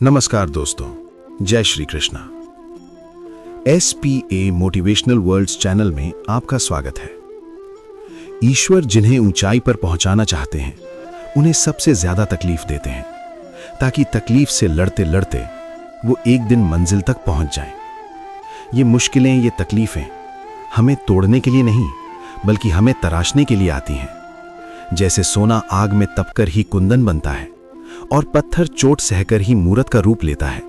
नमस्कार दोस्तों, जय Shri Krishna. SPA motivational worlds channel में आपका स्वागत है। ईश्वर जिन्हें ऊंचाई पर पहुंचाना चाहते हैं उन्हें सबसे ज्यादा तकलीफ देते हैं, ताकि तकलीफ से लड़ते लड़ते वो एक दिन मंजिल तक पहुंच जाएं। ये मुश्किलें, ये तकलीफें हमें तोड़ने के लिए नहीं बल्कि हमें तराशने के लिए आती हैं। जैसे सोना आग में तपकर ही कुंदन बनता है और पत्थर चोट सहकर ही मूरत का रूप लेता है,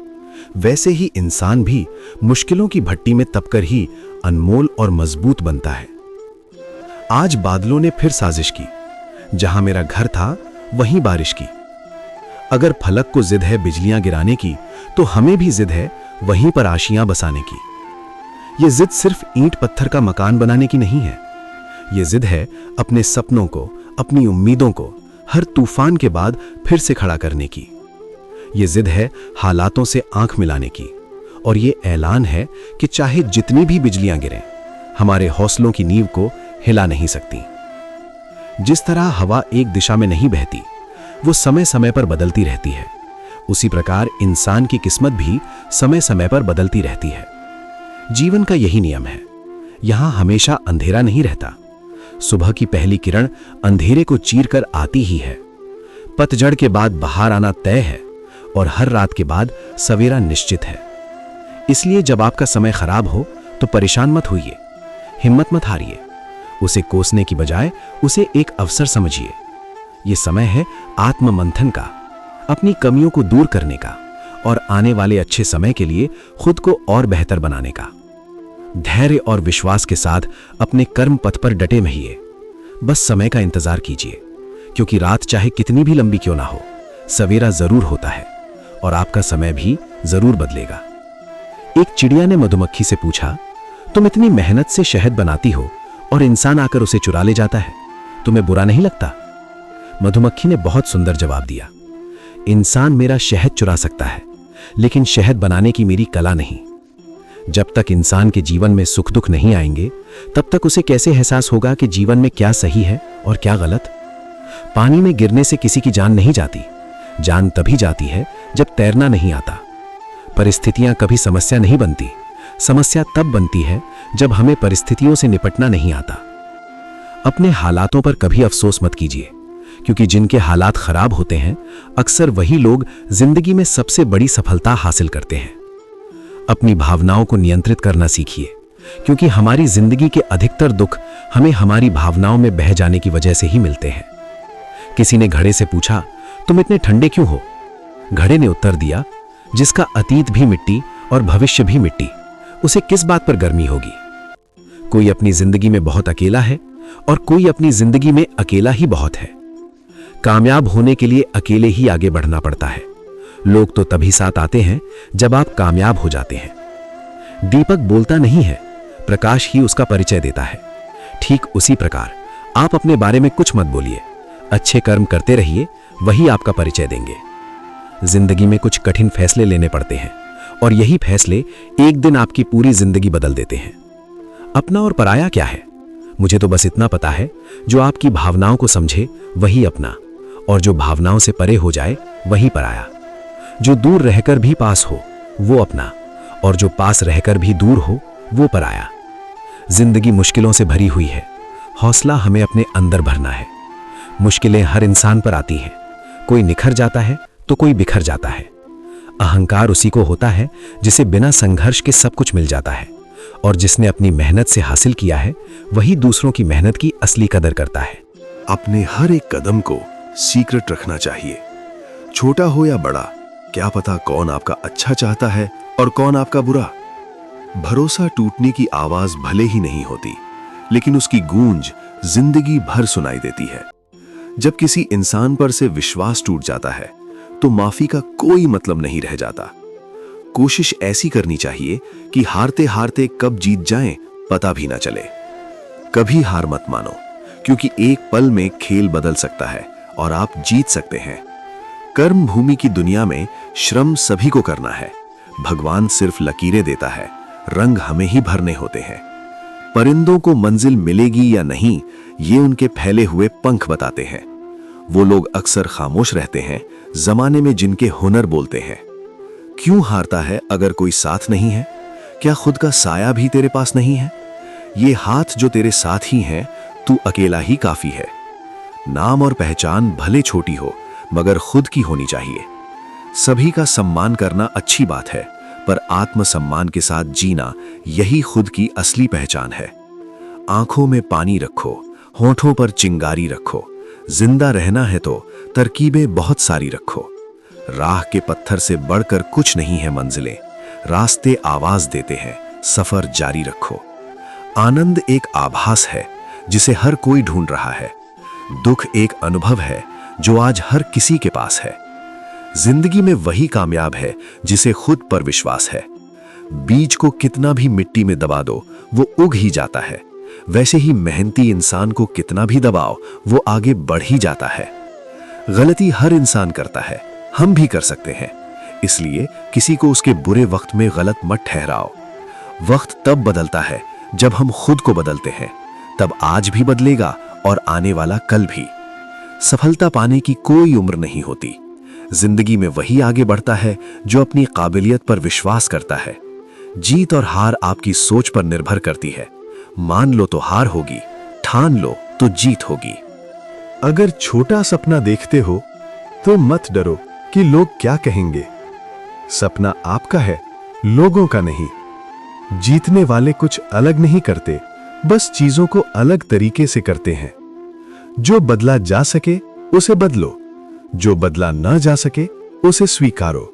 वैसे ही इंसान भी मुश्किलों की भट्टी में तपकर ही अनमोल और मजबूत बनता है। आज बादलों ने फिर साजिश की, जहां मेरा घर था वहीं बारिश की। अगर फलक को जिद है बिजलियां गिराने की, तो हमें भी जिद है वहीं पर आशियां बसाने की। यह जिद सिर्फ ईंट पत्थर का मकान बनाने की नहीं है, यह जिद है अपने सपनों को, अपनी उम्मीदों को हर तूफान के बाद फिर से खड़ा करने की। ये जिद है हालातों से आंख मिलाने की, और ये ऐलान है कि चाहे जितनी भी बिजलियां गिरें, हमारे हौसलों की नींव को हिला नहीं सकती। जिस तरह हवा एक दिशा में नहीं बहती, वो समय समय पर बदलती रहती है, उसी प्रकार इंसान की किस्मत भी समय समय पर बदलती रहती है। जीवन का यही नियम है। यहां हमेशा अंधेरा नहीं रहता। सुबह की पहली किरण अंधेरे को चीरकर आती ही है। पतझड़ के बाद बाहर आना तय है, और हर रात के बाद सवेरा निश्चित है। इसलिए जब आपका समय खराब हो तो परेशान मत होइए, हिम्मत मत हारिए। उसे कोसने की बजाय उसे एक अवसर समझिए। यह समय है आत्ममंथन का, अपनी कमियों को दूर करने का, और आने वाले अच्छे समय के लिए खुद को और बेहतर बनाने का। धैर्य और विश्वास के साथ अपने कर्म पथ पर डटे रहिए। बस समय का इंतजार कीजिए, क्योंकि रात चाहे कितनी भी लंबी क्यों ना हो, सवेरा जरूर होता है, और आपका समय भी जरूर बदलेगा। एक चिड़िया ने मधुमक्खी से पूछा, तुम इतनी मेहनत से शहद बनाती हो और इंसान आकर उसे चुरा ले जाता है, तुम्हें बुरा नहीं लगता? मधुमक्खी ने बहुत सुंदर जवाब दिया, इंसान मेरा शहद चुरा सकता है, लेकिन शहद बनाने की मेरी कला नहीं। जब तक इंसान के जीवन में सुख दुख नहीं आएंगे, तब तक उसे कैसे एहसास होगा कि जीवन में क्या सही है और क्या गलत? पानी में गिरने से किसी की जान नहीं जाती। जान तभी जाती है जब तैरना नहीं आता। परिस्थितियां कभी समस्या नहीं बनती। समस्या तब बनती है जब हमें परिस्थितियों से निपटना नहीं आता। अपने हालातों पर कभी अफसोस मत कीजिए, क्योंकि जिनके हालात खराब होते हैं, अक्सर वही लोग जिंदगी में सबसे बड़ी सफलता हासिल करते हैं। अपनी भावनाओं को नियंत्रित करना सीखिए, क्योंकि हमारी जिंदगी के अधिकतर दुख हमें हमारी भावनाओं में बह जाने की वजह से ही मिलते हैं। किसी ने घड़े से पूछा, तुम इतने ठंडे क्यों हो? घड़े ने उत्तर दिया, जिसका अतीत भी मिट्टी और भविष्य भी मिट्टी, उसे किस बात पर गर्मी होगी? कोई अपनी जिंदगी में बहुत अकेला है और कोई अपनी जिंदगी में अकेला ही बहुत है। कामयाब होने के लिए अकेले ही आगे बढ़ना पड़ता है। लोग तो तभी साथ आते हैं जब आप कामयाब हो जाते हैं। दीपक बोलता नहीं है, प्रकाश ही उसका परिचय देता है। ठीक उसी प्रकार आप अपने बारे में कुछ मत बोलिए, अच्छे कर्म करते रहिए, वही आपका परिचय देंगे। जिंदगी में कुछ कठिन फैसले लेने पड़ते हैं, और यही फैसले एक दिन आपकी पूरी जिंदगी बदल देते हैं। अपना और पराया क्या है? मुझे तो बस इतना पता है, जो आपकी भावनाओं को समझे वही अपना, और जो भावनाओं से परे हो जाए वही पराया। जो दूर रहकर भी पास हो वो अपना, और जो पास रहकर भी दूर हो वो पराया। जिंदगी मुश्किलों से भरी हुई है, हौसला हमें अपने अंदर भरना है। मुश्किलें हर इंसान पर आती हैं, कोई निखर जाता है तो कोई बिखर जाता है। अहंकार उसी को होता है जिसे बिना संघर्ष के सब कुछ मिल जाता है, और जिसने अपनी मेहनत से हासिल किया है वही दूसरों की मेहनत की असली कदर करता है। अपने हर एक कदम को सीक्रेट रखना चाहिए, छोटा हो या बड़ा। क्या पता कौन आपका अच्छा चाहता है और कौन आपका बुरा। भरोसा टूटने की आवाज भले ही नहीं होती, लेकिन उसकी गूंज जिंदगी भर सुनाई देती है। जब किसी इंसान पर से विश्वास टूट जाता है, तो माफी का कोई मतलब नहीं रह जाता। कोशिश ऐसी करनी चाहिए कि हारते हारते कब जीत जाएं पता भी ना चले। कभी हार मत मानो, क्योंकि एक पल में खेल बदल सकता है और आप जीत सकते हैं। कर्म भूमि की दुनिया में श्रम सभी को करना है। भगवान सिर्फ लकीरें देता है, रंग हमें ही भरने होते हैं। परिंदों को मंजिल मिलेगी या नहीं, ये उनके फैले हुए पंख बताते हैं। वो लोग अक्सर खामोश रहते हैं जमाने में जिनके हुनर बोलते हैं। क्यों हारता है अगर कोई साथ नहीं है? क्या खुद का साया भी तेरे पास नहीं है? ये हाथ जो तेरे साथ ही हैं, तू अकेला ही काफी है। नाम और पहचान भले छोटी हो मगर खुद की होनी चाहिए। सभी का सम्मान करना अच्छी बात है, पर आत्मसम्मान के साथ जीना यही खुद की असली पहचान है। आंखों में पानी रखो, होठों पर चिंगारी रखो। जिंदा रहना है तो तरकीबें बहुत सारी रखो। राह के पत्थर से बढ़कर कुछ नहीं है मंजिलें। रास्ते आवाज देते हैं, सफर जारी रखो। आनंद एक आभास है जिसे हर कोई ढूंढ रहा है। दुख एक अनुभव है जो आज हर किसी के पास है। जिंदगी में वही कामयाब है जिसे खुद पर विश्वास है। बीज को कितना भी मिट्टी में दबा दो वो उग ही जाता है। वैसे ही मेहनती इंसान को कितना भी दबाओ वो आगे बढ़ ही जाता है। गलती हर इंसान करता है, हम भी कर सकते हैं। इसलिए किसी को उसके बुरे वक्त में गलत मत ठहराओ। वक्त तब बदलता है जब हम खुद को बदलते हैं। तब आज भी बदलेगा और आने वाला कल भी। सफलता पाने की कोई उम्र नहीं होती। जिंदगी में वही आगे बढ़ता है जो अपनी काबिलियत पर विश्वास करता है। जीत और हार आपकी सोच पर निर्भर करती है। मान लो तो हार होगी, ठान लो तो जीत होगी। अगर छोटा सपना देखते हो तो मत डरो कि लोग क्या कहेंगे। सपना आपका है, लोगों का नहीं। जीतने वाले कुछ अलग नहीं करते, बस चीजों को अलग तरीके से करते हैं। जो बदला जा सके उसे बदलो, जो बदला न जा सके उसे स्वीकारो,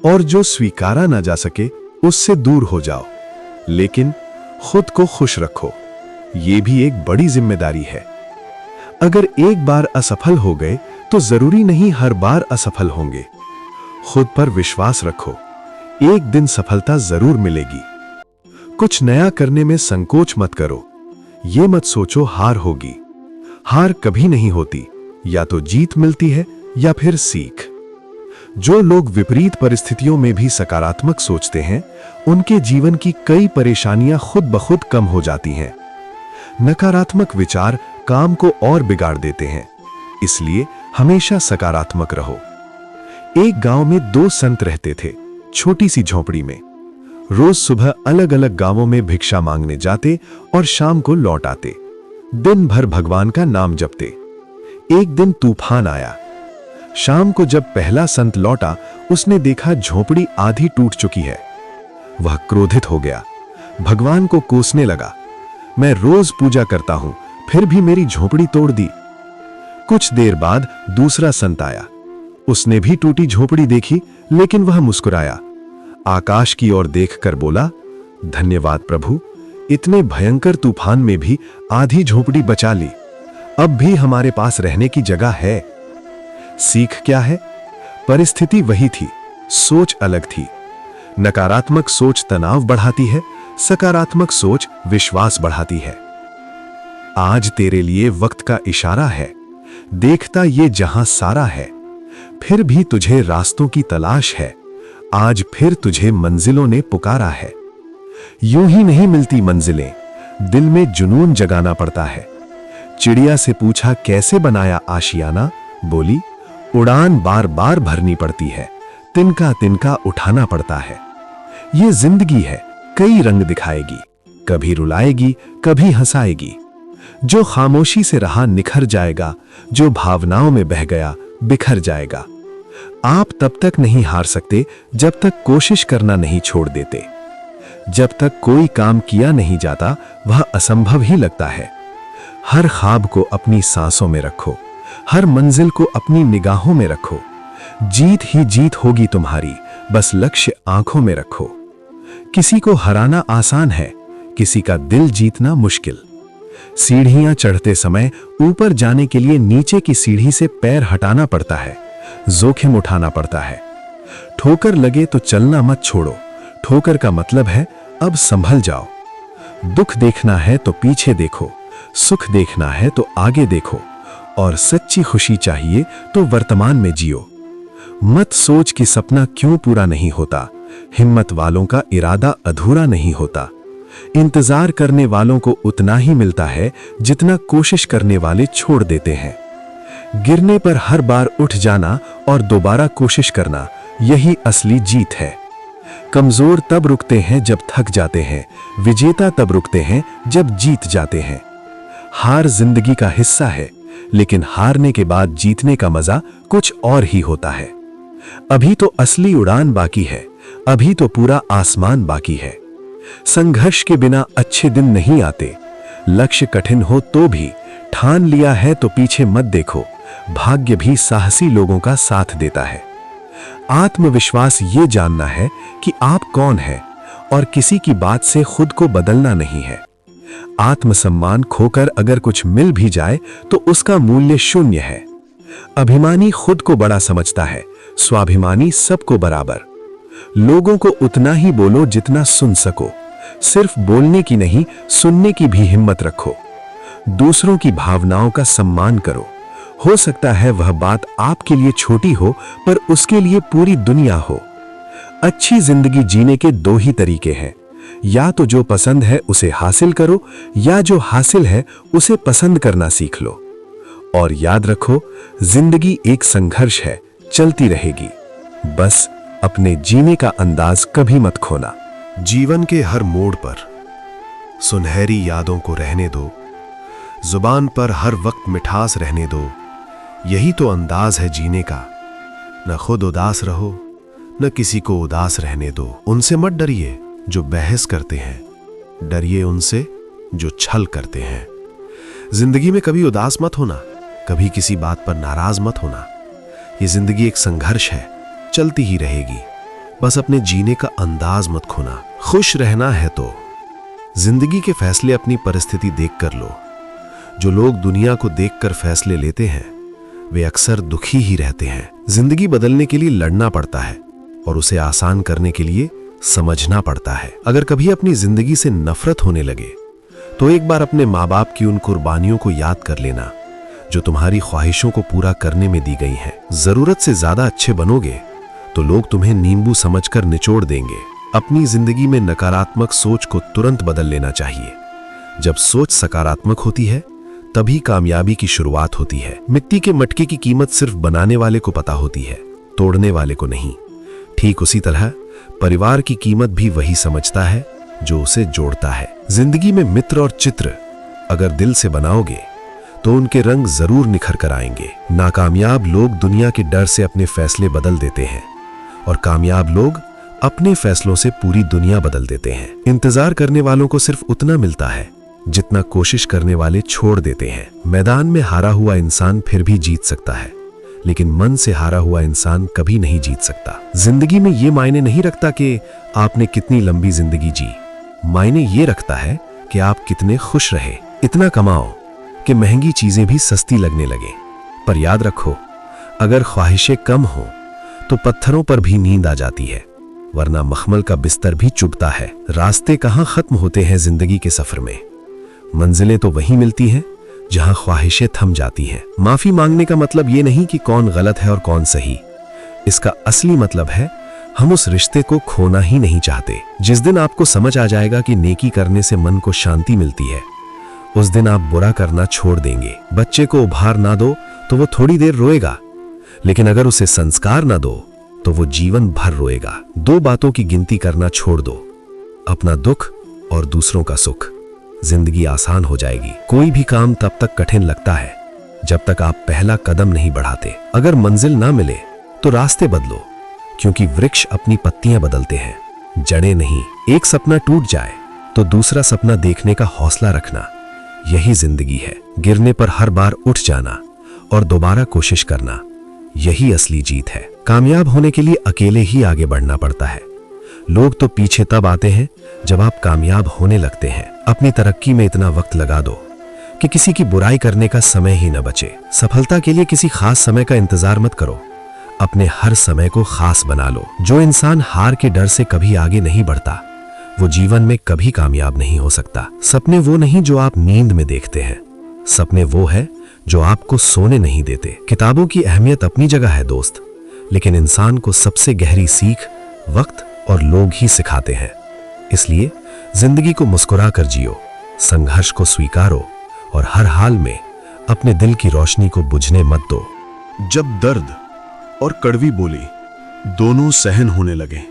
और जो स्वीकारा न जा सके उससे दूर हो जाओ। लेकिन खुद को खुश रखो, यह भी एक बड़ी जिम्मेदारी है। अगर एक बार असफल हो गए तो जरूरी नहीं हर बार असफल होंगे। खुद पर विश्वास रखो, एक दिन सफलता जरूर मिलेगी। कुछ नया करने में संकोच मत करो। ये मत सोचो हार होगी। हार कभी नहीं होती, या तो जीत मिलती है या फिर सीख। जो लोग विपरीत परिस्थितियों में भी सकारात्मक सोचते हैं, उनके जीवन की कई परेशानियां खुद ब खुद कम हो जाती हैं। नकारात्मक विचार काम को और बिगाड़ देते हैं, इसलिए हमेशा सकारात्मक रहो। एक गांव में 2 संत रहते थे, छोटी सी झोंपड़ी में। रोज सुबह अलग अलग गांवों में भिक्षा मांगने जाते और शाम को लौट आते। दिन भर भगवान का नाम जपते। एक दिन तूफान आया। शाम को जब पहला संत लौटा, उसने देखा झोपड़ी आधी टूट चुकी है। वह क्रोधित हो गया, भगवान को कोसने लगा। मैं रोज पूजा करता हूं, फिर भी मेरी झोपड़ी तोड़ दी। कुछ देर बाद दूसरा संत आया। उसने भी टूटी झोपड़ी देखी, लेकिन वह मुस्कुराया। आकाश की ओर देखकर बोला, धन्यवाद प्रभु, इतने भयंकर तूफान में भी आधी झोपड़ी बचा ली। अब भी हमारे पास रहने की जगह है। सीख क्या है? परिस्थिति वही थी, सोच अलग थी। नकारात्मक सोच तनाव बढ़ाती है, सकारात्मक सोच विश्वास बढ़ाती है। आज तेरे लिए वक्त का इशारा है। देखता ये जहां सारा है, फिर भी तुझे रास्तों की तलाश है। आज फिर तुझे मंजिलों ने पुकारा है। यूं ही नहीं मिलती मंजिलें, दिल में जुनून जगाना पड़ता है। चिड़िया से पूछा कैसे बनाया आशियाना, बोली उड़ान बार बार भरनी पड़ती है, तिनका तिनका उठाना पड़ता है। ये जिंदगी है, कई रंग दिखाएगी, कभी रुलाएगी कभी हंसाएगी। जो खामोशी से रहा निखर जाएगा, जो भावनाओं में बह गया बिखर जाएगा। आप तब तक नहीं हार सकते जब तक कोशिश करना नहीं छोड़ देते। जब तक कोई काम किया नहीं जाता वह असंभव ही लगता है। हर ख्वाब को अपनी सांसों में रखो, हर मंजिल को अपनी निगाहों में रखो। जीत ही जीत होगी तुम्हारी, बस लक्ष्य आंखों में रखो। किसी को हराना आसान है, किसी का दिल जीतना मुश्किल। सीढ़ियां चढ़ते समय ऊपर जाने के लिए नीचे की सीढ़ी से पैर हटाना पड़ता है, जोखिम उठाना पड़ता है। ठोकर लगे तो चलना मत छोड़ो, ठोकर का मतलब है अब संभल जाओ। दुख देखना है तो पीछे देखो, सुख देखना है तो आगे देखो, और सच्ची खुशी चाहिए तो वर्तमान में जियो। मत सोच कि सपना क्यों पूरा नहीं होता, हिम्मत वालों का इरादा अधूरा नहीं होता। इंतजार करने वालों को उतना ही मिलता है जितना कोशिश करने वाले छोड़ देते हैं। गिरने पर हर बार उठ जाना और दोबारा कोशिश करना, यही असली जीत है। कमजोर तब रुकते हैं जब थक जाते हैं, विजेता तब रुकते हैं जब जीत जाते हैं। हार जिंदगी का हिस्सा है, लेकिन हारने के बाद जीतने का मजा कुछ और ही होता है। अभी तो असली उड़ान बाकी है, अभी तो पूरा आसमान बाकी है। संघर्ष के बिना अच्छे दिन नहीं आते। लक्ष्य कठिन हो तो भी ठान लिया है तो पीछे मत देखो। भाग्य भी साहसी लोगों का साथ देता है। आत्मविश्वास ये जानना है कि आप कौन हैं और किसी की बात से खुद को बदलना नहीं है। आत्मसम्मान खोकर अगर कुछ मिल भी जाए तो उसका मूल्य शून्य है। अभिमानी खुद को बड़ा समझता है, स्वाभिमानी सबको बराबर। लोगों को उतना ही बोलो जितना सुन सको। सिर्फ बोलने की नहीं, सुनने की भी हिम्मत रखो। दूसरों की भावनाओं का सम्मान करो। हो सकता है वह बात आपके लिए छोटी हो, पर उसके लिए पूरी दुनिया हो। अच्छी जिंदगी जीने के दो ही तरीके हैं, या तो जो पसंद है उसे हासिल करो, या जो हासिल है उसे पसंद करना सीख लो। और याद रखो, जिंदगी एक संघर्ष है, चलती रहेगी। बस अपने जीने का अंदाज कभी मत खोना। जीवन के हर मोड़ पर सुनहरी यादों को रहने दो, जुबान पर हर वक्त मिठास रहने दो। यही तो अंदाज है जीने का। न खुद उदास रहो, न किसी को उदास रहने दो। उनसे मत डरिए जो बहस करते हैं, डरिए उनसे जो छल करते हैं। जिंदगी में कभी उदास मत होना, कभी किसी बात पर नाराज मत होना। ये जिंदगी एक संघर्ष है, चलती ही रहेगी। बस अपने जीने का अंदाज मत खोना। खुश रहना है तो जिंदगी के फैसले अपनी परिस्थिति देख कर लो। जो लोग दुनिया को देखकर फैसले लेते हैं वे अक्सर दुखी ही रहते हैं। जिंदगी बदलने के लिए लड़ना पड़ता है और उसे आसान करने के लिए समझना पड़ता है। अगर कभी अपनी जिंदगी से नफरत होने लगे तो एक बार अपने माँ बाप की उन कुर्बानियों को याद कर लेना जो तुम्हारी ख्वाहिशों को पूरा करने में दी गई हैं। जरूरत से ज्यादा अच्छे बनोगे तो लोग तुम्हें नींबू समझकर निचोड़ देंगे। अपनी जिंदगी में नकारात्मक सोच को तुरंत बदल लेना चाहिए। जब सोच सकारात्मक होती है तभी कामयाबी की शुरुआत होती है। मिट्टी के मटके की कीमत सिर्फ बनाने वाले को पता होती है, तोड़ने वाले को नहीं। ठीक उसी तरह परिवार की कीमत भी वही समझता है जो उसे जोड़ता है। जिंदगी में मित्र और चित्र अगर दिल से बनाओगे तो उनके रंग जरूर निखर कर आएंगे। नाकामयाब लोग दुनिया के डर से अपने फैसले बदल देते हैं और कामयाब लोग अपने फैसलों से पूरी दुनिया बदल देते हैं। इंतजार करने वालों को सिर्फ उतना मिलता है जितना कोशिश करने वाले छोड़ देते हैं। मैदान में हारा हुआ इंसान फिर भी जीत सकता है, लेकिन मन से हारा हुआ इंसान कभी नहीं जीत सकता। जिंदगी में ये मायने नहीं रखता कि आपने कितनी लंबी जिंदगी जी, मायने ये रखता है कि आप कितने खुश रहे। इतना कमाओ कि महंगी चीजें भी सस्ती लगने लगे। पर याद रखो, अगर ख्वाहिशें कम हो तो पत्थरों पर भी नींद आ जाती है, वरना मखमल का बिस्तर भी चुभता है। रास्ते कहाँ खत्म होते हैं जिंदगी के सफर में, मंजिलें तो वहीं मिलती हैं जहां ख्वाहिशें थम जाती हैं। माफी मांगने का मतलब ये नहीं कि कौन गलत है और कौन सही। इसका असली मतलब है हम उस रिश्ते को खोना ही नहीं चाहते। जिस दिन आपको समझ आ जाएगा कि नेकी करने से मन को शांति मिलती है, उस दिन आप बुरा करना छोड़ देंगे। बच्चे को उपहार ना दो तो वो थोड़ी देर रोएगा, लेकिन अगर उसे संस्कार ना दो तो वो जीवन भर रोएगा। दो बातों की गिनती करना छोड़ दो, अपना दुख और दूसरों का सुख। जिंदगी आसान हो जाएगी। कोई भी काम तब तक कठिन लगता है जब तक आप पहला कदम नहीं बढ़ाते। अगर मंजिल ना मिले तो रास्ते बदलो, क्योंकि वृक्ष अपनी पत्तियां बदलते हैं, जड़ें नहीं। एक सपना टूट जाए तो दूसरा सपना देखने का हौसला रखना, यही जिंदगी है। गिरने पर हर बार उठ जाना और दोबारा कोशिश करना, यही असली जीत है। कामयाब होने के लिए अकेले ही आगे बढ़ना पड़ता है। लोग तो पीछे तब आते हैं जब आप कामयाब होने लगते हैं। अपनी तरक्की में इतना वक्त लगा दो कि किसी की बुराई करने का समय ही न बचे। सफलता के लिए किसी खास समय का इंतजार मत करो, अपने हर समय को खास बना लो। जो इंसान हार के डर से कभी आगे नहीं बढ़ता वो जीवन में कभी कामयाब नहीं हो सकता। सपने वो नहीं जो आप नींद में देखते हैं, सपने वो है जो आपको सोने नहीं देते। किताबों की अहमियत अपनी जगह है दोस्त, लेकिन इंसान को सबसे गहरी सीख वक्त और लोग ही सिखाते हैं। इसलिए जिंदगी को मुस्कुरा कर जियो, संघर्ष को स्वीकारो और हर हाल में अपने दिल की रोशनी को बुझने मत दो। जब दर्द और कड़वी बोली दोनों सहन होने लगे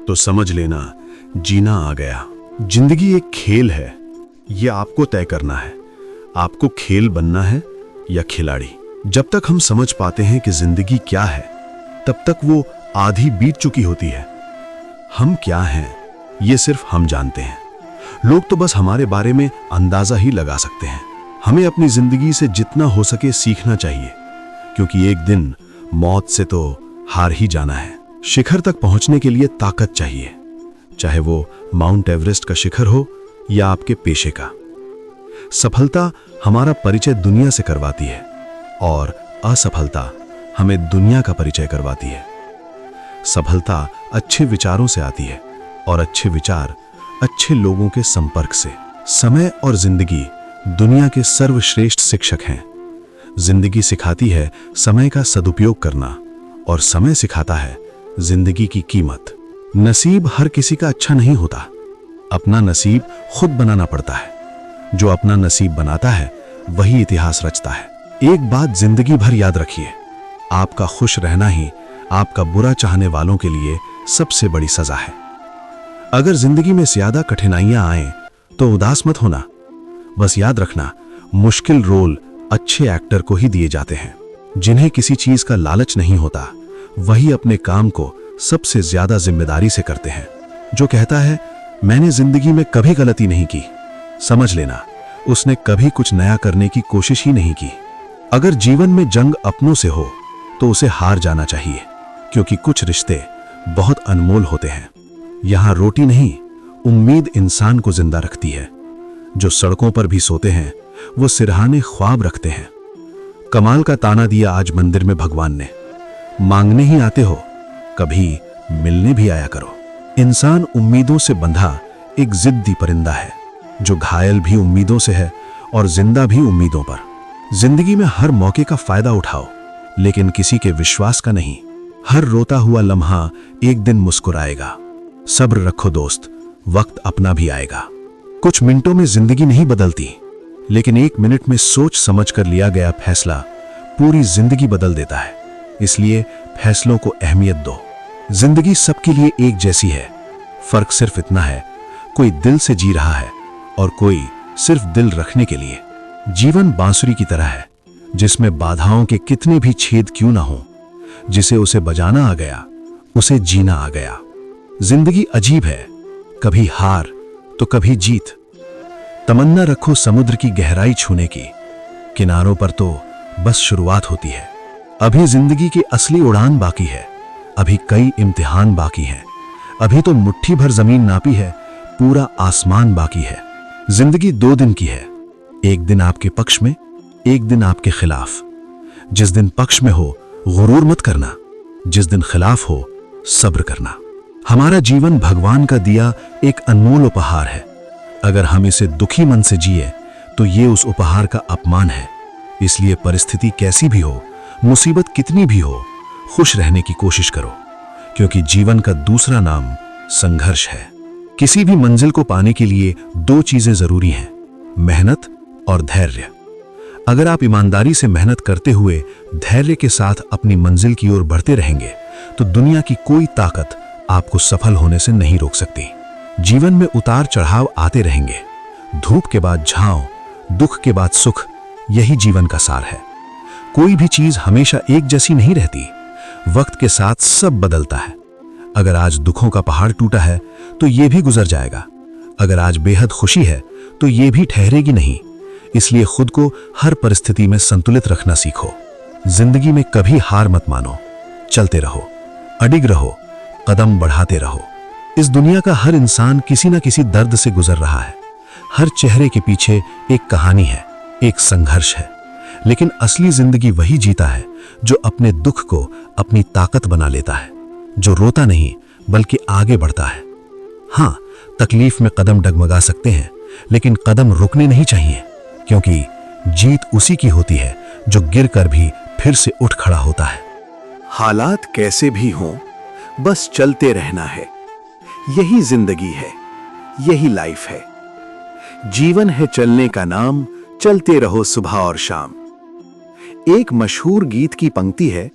तो समझ लेना जीना आ गया। जिंदगी एक खेल है, यह आपको तय करना है, आपको खेल बनना है या खिलाड़ी। जब तक हम समझ पाते हैं कि जिंदगी क्या है, तब तक वो आधी बीत चुकी होती है। हम क्या हैं, ये सिर्फ हम जानते हैं। लोग तो बस हमारे बारे में अंदाजा ही लगा सकते हैं। हमें अपनी जिंदगी से जितना हो सके सीखना चाहिए, क्योंकि एक दिन मौत से तो हार ही जाना है। शिखर तक पहुंचने के लिए ताकत चाहिए, चाहे वो माउंट एवरेस्ट का शिखर हो या आपके पेशे का। सफलता हमारा परिचय दुनिया से करवाती है और असफलता हमें दुनिया का परिचय करवाती है। सफलता अच्छे विचारों से आती है और अच्छे विचार अच्छे लोगों के संपर्क से। समय और जिंदगी दुनिया के सर्वश्रेष्ठ शिक्षक हैं। जिंदगी सिखाती है समय का सदुपयोग करना और समय सिखाता है जिंदगी की कीमत। नसीब हर किसी का अच्छा नहीं होता, अपना नसीब खुद बनाना पड़ता है। जो अपना नसीब बनाता है वही इतिहास रचता है। एक बात जिंदगी भर याद रखिए, आपका खुश रहना ही आपका बुरा चाहने वालों के लिए सबसे बड़ी सजा है। अगर जिंदगी में ज्यादा कठिनाइयां आए तो उदास मत होना। बस याद रखना, मुश्किल रोल अच्छे एक्टर को ही दिए जाते हैं। जिन्हें किसी चीज का लालच नहीं होता वही अपने काम को सबसे ज्यादा जिम्मेदारी से करते हैं। जो कहता है मैंने जिंदगी में कभी गलती नहीं की, समझ लेना उसने कभी कुछ नया करने की कोशिश ही नहीं की। अगर जीवन में जंग अपनों से हो तो उसे हार जाना चाहिए, क्योंकि कुछ रिश्ते बहुत अनमोल होते हैं। यहां रोटी नहीं, उम्मीद इंसान को जिंदा रखती है। जो सड़कों पर भी सोते हैं वो सिरहाने ख्वाब रखते हैं। कमाल का ताना दिया आज मंदिर में भगवान ने, मांगने ही आते हो, कभी मिलने भी आया करो। इंसान उम्मीदों से बंधा एक जिद्दी परिंदा है, जो घायल भी उम्मीदों से है और जिंदा भी उम्मीदों पर। जिंदगी में हर मौके का फायदा उठाओ, लेकिन किसी के विश्वास का नहीं। हर रोता हुआ लम्हा एक दिन मुस्कुराएगा। सब्र रखो दोस्त, वक्त अपना भी आएगा। कुछ मिनटों में जिंदगी नहीं बदलती, लेकिन एक मिनट में सोच समझ कर लिया गया फैसला पूरी जिंदगी बदल देता है। इसलिए फैसलों को अहमियत दो। जिंदगी सबके लिए एक जैसी है, फर्क सिर्फ इतना है, कोई दिल से जी रहा है और कोई सिर्फ दिल रखने के लिए। जीवन बांसुरी की तरह है, जिसमें बाधाओं के कितने भी छेद क्यों ना हो, जिसे उसे बजाना आ गया उसे जीना आ गया। जिंदगी अजीब है, कभी हार तो कभी जीत। तमन्ना रखो समुद्र की गहराई छूने की, किनारों पर तो बस शुरुआत होती है। अभी जिंदगी की असली उड़ान बाकी है, अभी कई इम्तिहान बाकी हैं। अभी तो मुट्ठी भर जमीन नापी है, पूरा आसमान बाकी है। जिंदगी 2 दिन की है, एक दिन आपके पक्ष में, एक दिन आपके खिलाफ। जिस दिन पक्ष में हो गुरूर मत करना, जिस दिन खिलाफ हो सब्र करना। हमारा जीवन भगवान का दिया एक अनमोल उपहार है। अगर हम इसे दुखी मन से जिए तो ये उस उपहार का अपमान है। इसलिए परिस्थिति कैसी भी हो, मुसीबत कितनी भी हो, खुश रहने की कोशिश करो, क्योंकि जीवन का दूसरा नाम संघर्ष है। किसी भी मंजिल को पाने के लिए 2 चीजें जरूरी हैं, मेहनत और धैर्य। अगर आप ईमानदारी से मेहनत करते हुए धैर्य के साथ अपनी मंजिल की ओर बढ़ते रहेंगे तो दुनिया की कोई ताकत आपको सफल होने से नहीं रोक सकती। जीवन में उतार चढ़ाव आते रहेंगे, धूप के बाद छांव, दुख के बाद सुख, यही जीवन का सार है। कोई भी चीज हमेशा एक जैसी नहीं रहती, वक्त के साथ सब बदलता है। अगर आज दुखों का पहाड़ टूटा है तो यह भी गुजर जाएगा। अगर आज बेहद खुशी है तो यह भी ठहरेगी नहीं। इसलिए खुद को हर परिस्थिति में संतुलित रखना सीखो। जिंदगी में कभी हार मत मानो, चलते रहो, अडिग रहो, कदम बढ़ाते रहो। इस दुनिया का हर इंसान किसी न किसी दर्द से गुजर रहा है। हर चेहरे के पीछे एक कहानी है, एक संघर्ष है। लेकिन असली जिंदगी वही जीता है जो अपने दुख को अपनी ताकत बना लेता है, जो रोता नहीं बल्कि आगे बढ़ता है। हाँ, तकलीफ में कदम डगमगा सकते हैं, लेकिन कदम रुकने नहीं चाहिए, क्योंकि जीत उसी की होती है जो गिरकर भी फिर से उठ खड़ा होता है। हालात कैसे भी हों, बस चलते रहना है। यही जिंदगी है, यही लाइफ है। जीवन है चलने का नाम, चलते रहो सुबह और शाम। एक मशहूर गीत की पंक्ति है,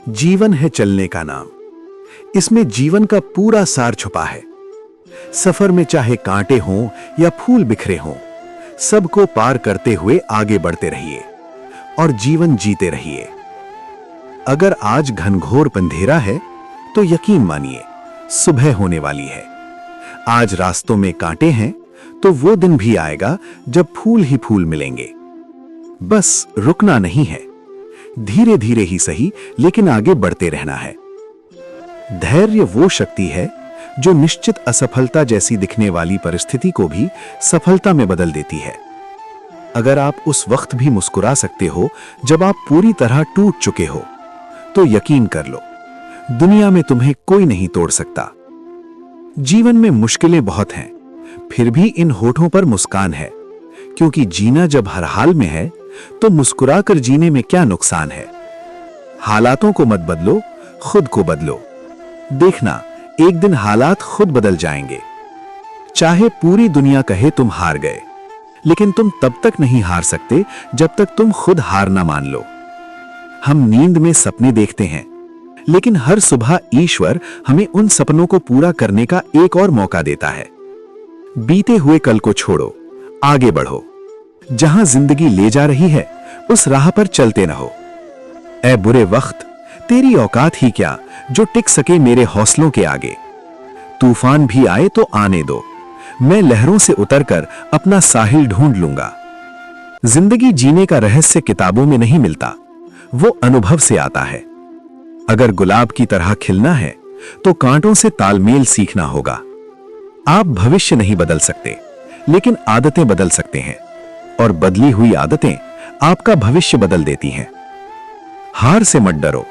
जीवन है चलने का नाम। इसमें जीवन का पूरा सार छुपा है। सफर में चाहे कांटे हों या फूल बिखरे हों, सबको पार करते हुए आगे बढ़ते रहिए और जीवन जीते रहिए। अगर आज घनघोर अंधेरा है तो यकीन मानिए सुबह होने वाली है। आज रास्तों में कांटे हैं तो वो दिन भी आएगा जब फूल ही फूल मिलेंगे। बस रुकना नहीं है, धीरे धीरे ही सही लेकिन आगे बढ़ते रहना है। धैर्य वो शक्ति है जो निश्चित असफलता जैसी दिखने वाली परिस्थिति को भी सफलता में बदल देती है। अगर आप उस वक्त भी मुस्कुरा सकते हो जब आप पूरी तरह टूट चुके हो, तो यकीन कर लो दुनिया में तुम्हें कोई नहीं तोड़ सकता। जीवन में मुश्किलें बहुत हैं, फिर भी इन होठों पर मुस्कान है, क्योंकि जीना जब हर हाल में है तो मुस्कुराकर जीने में क्या नुकसान है। हालातों को मत बदलो, खुद को बदलो। देखना एक दिन हालात खुद बदल जाएंगे। चाहे पूरी दुनिया कहे तुम हार गए, लेकिन तुम तब तक नहीं हार सकते जब तक तुम खुद हार ना मान लो। हम नींद में सपने देखते हैं, लेकिन हर सुबह ईश्वर हमें उन सपनों को पूरा करने का एक और मौका देता है। बीते हुए कल को छोड़ो, आगे बढ़ो। जहां जिंदगी ले जा रही है उस राह पर चलते रहो। ऐ बुरे वक्त, तेरी औकात ही क्या जो टिक सके मेरे हौसलों के आगे। तूफान भी आए तो आने दो, मैं लहरों से उतरकर अपना साहिल ढूंढ लूंगा। जिंदगी जीने का रहस्य किताबों में नहीं मिलता, वो अनुभव से आता है। अगर गुलाब की तरह खिलना है तो कांटों से तालमेल सीखना होगा। आप भविष्य नहीं बदल सकते, लेकिन आदतें बदल सकते हैं, और बदली हुई आदतें आपका भविष्य बदल देती हैं। हार से मत डरो,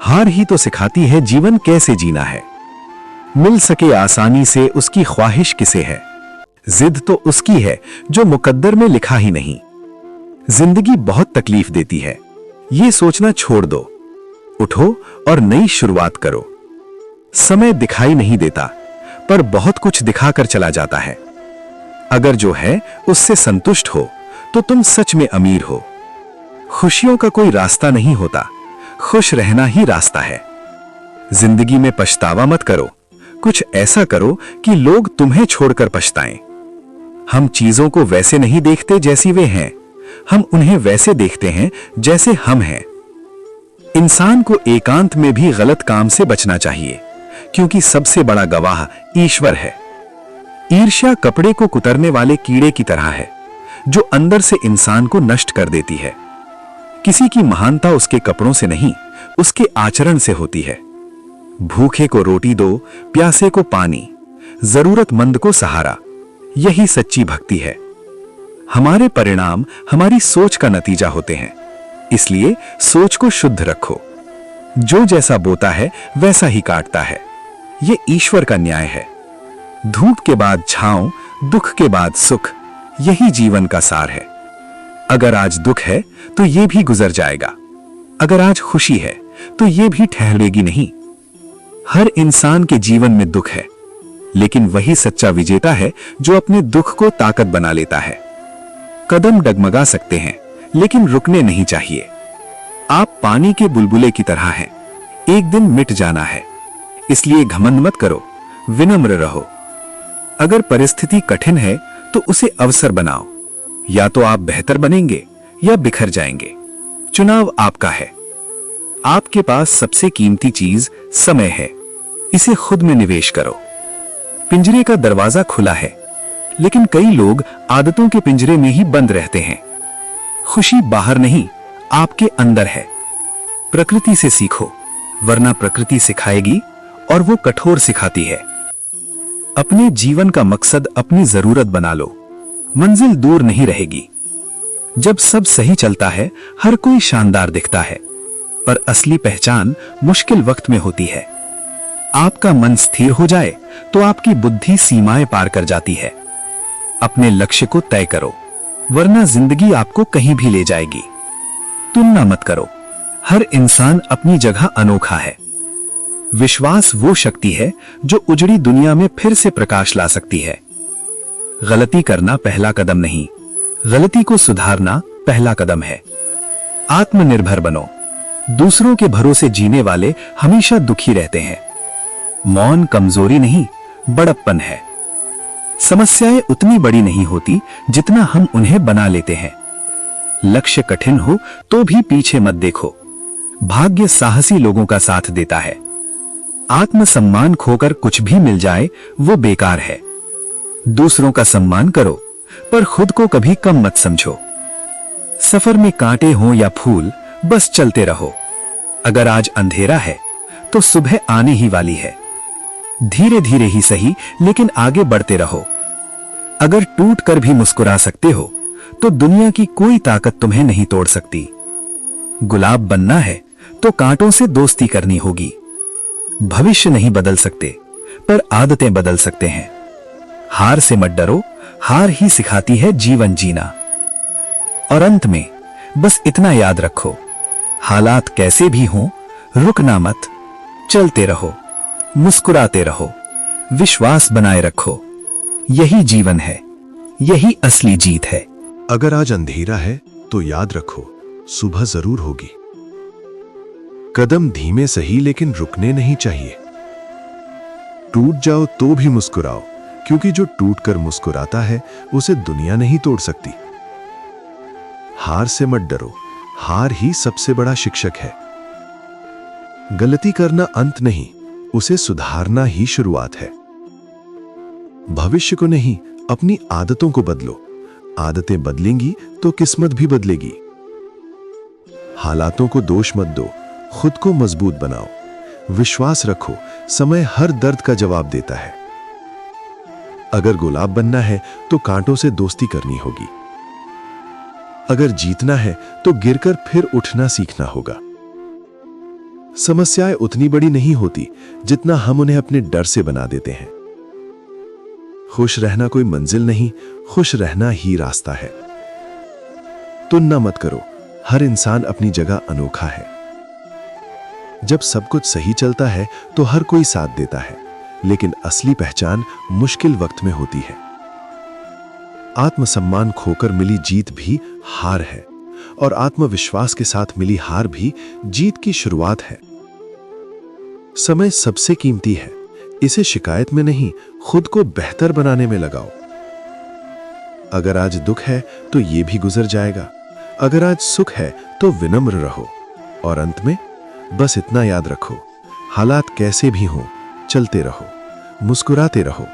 हार ही तो सिखाती है जीवन कैसे जीना है। मिल सके आसानी से उसकी ख्वाहिश किसे है, जिद तो उसकी है जो मुकद्दर में लिखा ही नहीं। जिंदगी बहुत तकलीफ देती है, ये सोचना छोड़ दो। उठो और नई शुरुआत करो। समय दिखाई नहीं देता, पर बहुत कुछ दिखाकर चला जाता है। अगर जो है उससे संतुष्ट हो तो तुम सच में अमीर हो। खुशियों का कोई रास्ता नहीं होता, खुश रहना ही रास्ता है। जिंदगी में पछतावा मत करो, कुछ ऐसा करो कि लोग तुम्हें छोड़कर पछताएं। हम चीजों को वैसे नहीं देखते जैसी वे हैं, हम उन्हें वैसे देखते हैं जैसे हम हैं। इंसान को एकांत में भी गलत काम से बचना चाहिए, क्योंकि सबसे बड़ा गवाह ईश्वर है। ईर्ष्या कपड़े को कुतरने वाले कीड़े की तरह है, जो अंदर से इंसान को नष्ट कर देती है। किसी की महानता उसके कपड़ों से नहीं, उसके आचरण से होती है। भूखे को रोटी दो, प्यासे को पानी, जरूरतमंद को सहारा, यही सच्ची भक्ति है। हमारे परिणाम हमारी सोच का नतीजा होते हैं, इसलिए सोच को शुद्ध रखो। जो जैसा बोता है वैसा ही काटता है, ये ईश्वर का न्याय है। धूप के बाद छांव, दुख के बाद सुख, यही जीवन का सार है। अगर आज दुख है तो ये भी गुजर जाएगा, अगर आज खुशी है तो ये भी ठहरेगी नहीं। हर इंसान के जीवन में दुख है, लेकिन वही सच्चा विजेता है जो अपने दुख को ताकत बना लेता है। कदम डगमगा सकते हैं, लेकिन रुकने नहीं चाहिए। आप पानी के बुलबुले की तरह हैं, एक दिन मिट जाना है, इसलिए घमंड मत करो, विनम्र रहो। अगर परिस्थिति कठिन है तो उसे अवसर बनाओ। या तो आप बेहतर बनेंगे या बिखर जाएंगे, चुनाव आपका है। आपके पास सबसे कीमती चीज समय है, इसे खुद में निवेश करो। पिंजरे का दरवाजा खुला है, लेकिन कई लोग आदतों के पिंजरे में ही बंद रहते हैं। खुशी बाहर नहीं, आपके अंदर है। प्रकृति से सीखो, वरना प्रकृति सिखाएगी और वो कठोर सिखाती है। अपने जीवन का मकसद अपनी जरूरत बना लो, मंजिल दूर नहीं रहेगी। जब सब सही चलता है हर कोई शानदार दिखता है, पर असली पहचान मुश्किल वक्त में होती है। आपका मन स्थिर हो जाए तो आपकी बुद्धि सीमाएं पार कर जाती है। अपने लक्ष्य को तय करो, वरना जिंदगी आपको कहीं भी ले जाएगी। तुलना मत करो, हर इंसान अपनी जगह अनोखा है। विश्वास वो शक्ति है जो उजड़ी दुनिया में फिर से प्रकाश ला सकती है। गलती करना पहला कदम नहीं, गलती को सुधारना पहला कदम है। आत्मनिर्भर बनो। दूसरों के भरोसे जीने वाले हमेशा दुखी रहते हैं। मौन कमजोरी नहीं, बड़प्पन है। समस्याएं उतनी बड़ी नहीं होती जितना हम उन्हें बना लेते हैं। लक्ष्य कठिन हो तो भी पीछे मत देखो। भाग्य साहसी लोगों का साथ देता है। आत्मसम्मान खोकर कुछ भी मिल जाए वो बेकार है। दूसरों का सम्मान करो, पर खुद को कभी कम मत समझो। सफर में कांटे हों या फूल, बस चलते रहो। अगर आज अंधेरा है तो सुबह आने ही वाली है। धीरे धीरे ही सही, लेकिन आगे बढ़ते रहो। अगर टूट कर भी मुस्कुरा सकते हो तो दुनिया की कोई ताकत तुम्हें नहीं तोड़ सकती। गुलाब बनना है तो कांटों से दोस्ती करनी होगी। भविष्य नहीं बदल सकते, पर आदतें बदल सकते हैं। हार से मत डरो, हार ही सिखाती है जीवन जीना। और अंत में बस इतना याद रखो, हालात कैसे भी हों, रुकना मत, चलते रहो, मुस्कुराते रहो, विश्वास बनाए रखो। यही जीवन है, यही असली जीत है। अगर आज अंधेरा है तो याद रखो, सुबह जरूर होगी। कदम धीमे सही, लेकिन रुकने नहीं चाहिए। टूट जाओ तो भी मुस्कुराओ, क्योंकि जो टूट कर मुस्कुराता है उसे दुनिया नहीं तोड़ सकती। हार से मत डरो, हार ही सबसे बड़ा शिक्षक है। गलती करना अंत नहीं, उसे सुधारना ही शुरुआत है। भविष्य को नहीं, अपनी आदतों को बदलो। आदतें बदलेंगी तो किस्मत भी बदलेगी। हालातों को दोष मत दो, खुद को मजबूत बनाओ। विश्वास रखो, समय हर दर्द का जवाब देता है। अगर गुलाब बनना है तो कांटों से दोस्ती करनी होगी। अगर जीतना है तो गिरकर फिर उठना सीखना होगा। समस्याएं उतनी बड़ी नहीं होती जितना हम उन्हें अपने डर से बना देते हैं। खुश रहना कोई मंजिल नहीं, खुश रहना ही रास्ता है। तुलना मत करो, हर इंसान अपनी जगह अनोखा है। जब सब कुछ सही चलता है तो हर कोई साथ देता है, लेकिन असली पहचान मुश्किल वक्त में होती है। आत्मसम्मान खोकर मिली जीत भी हार है, और आत्मविश्वास के साथ मिली हार भी जीत की शुरुआत है। समय सबसे कीमती है, इसे शिकायत में नहीं, खुद को बेहतर बनाने में लगाओ। अगर आज दुख है तो यह भी गुजर जाएगा। अगर आज सुख है तो विनम्र रहो। और अंत में बस इतना याद रखो, हालात कैसे भी हों, चलते रहो, मुस्कुराते रहो,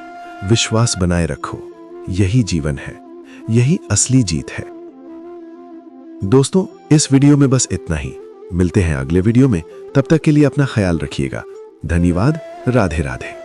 विश्वास बनाए रखो। यही जीवन है, यही असली जीत है। दोस्तों, इस वीडियो में बस इतना ही। मिलते हैं अगले वीडियो में, तब तक के लिए अपना ख्याल रखिएगा। धन्यवाद। राधे राधे।